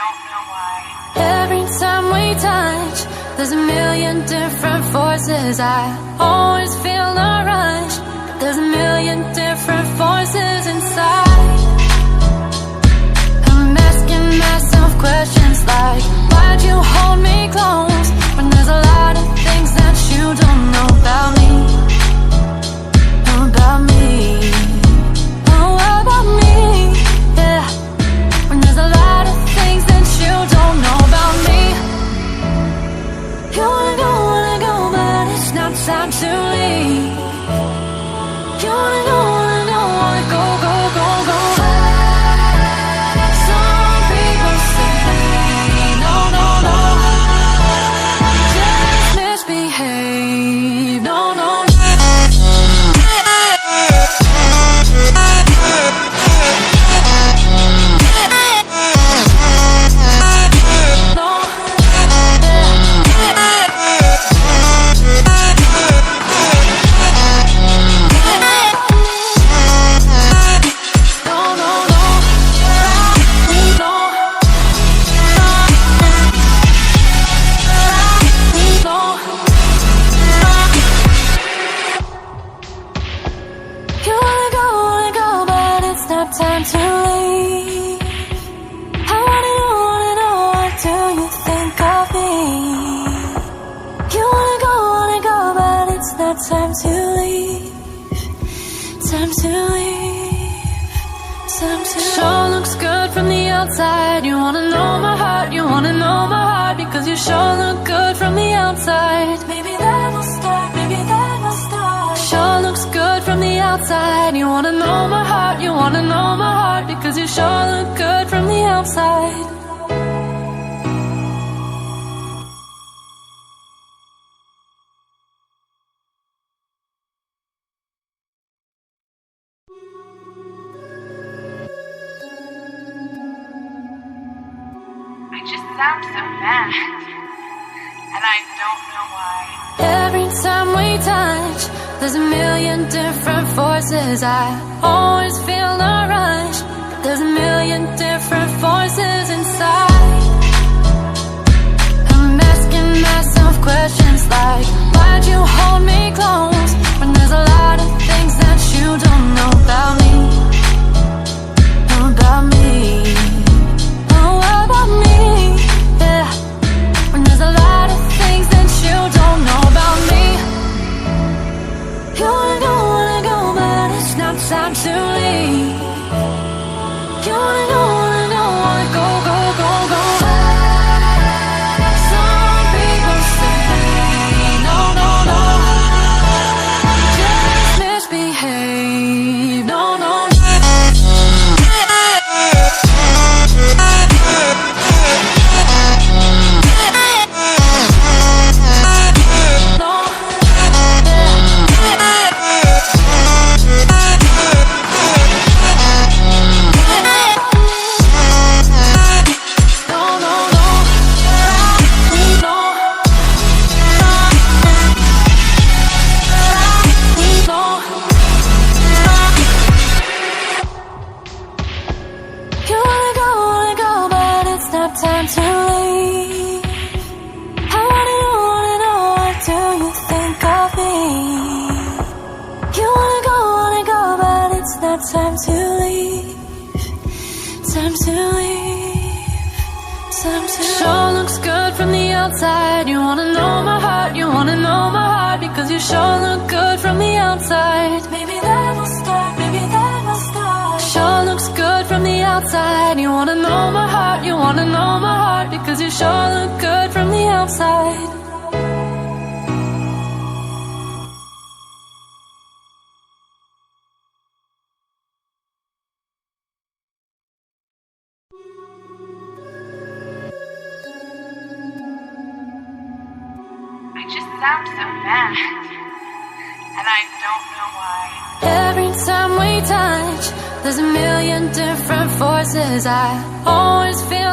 don't know why. Every time we touch, there's a million different forces. I always feel the rush, but there's a million different voices inside. I'm asking myself questions like, why'd you hold me close when there's a lot of things that you don't know about me? About me. Oh, about me. Yeah. When there's a lot of things that you don't know about me. You wanna go, but it's not time to leave. You wanna go, wanna go, go, go, go. Some people say, no, no, no, just misbehave. No, no, no. Time to leave. I wanna know, what do you think of me? You wanna go, but it's not time to leave. Time to leave. Time to leave. Sure looks good from the outside. You wanna know my heart, you wanna know my heart, because you sure look good from the outside. Maybe that will start, maybe that will start. Sure looks good from the outside. You wanna know my heart, you wanna know my heart, because you sure look good from the outside. I just sound so mad, and I don't know why. Every time we touch, there's a million different forces. I always feel the rush, but there's a million different voices inside. I'm asking myself questions like, why'd you hold me close when there's a lot of things that you don't know about me? About me. Oh, about me. Yeah. When there's a lot of things that you don't know about me. You wanna go, but it's not time to leave. You wanna go, go, go, go. Some people say, no, no, no, just misbehave. No, no, no. Time to leave. I wanna know, what do you think of me? You wanna go, but it's not time to leave. Time to leave. Time to leave. Sure looks good from the outside. You wanna know my heart, you wanna know my heart, because you sure look good from the outside. Maybe that will start, maybe that will start. Sure looks good from the outside. You wanna know my heart, you wanna know my heart, because you sure look good from the outside. I just sound so mad, and I don't know why. Every time we touch, there's a million different forces. I always feel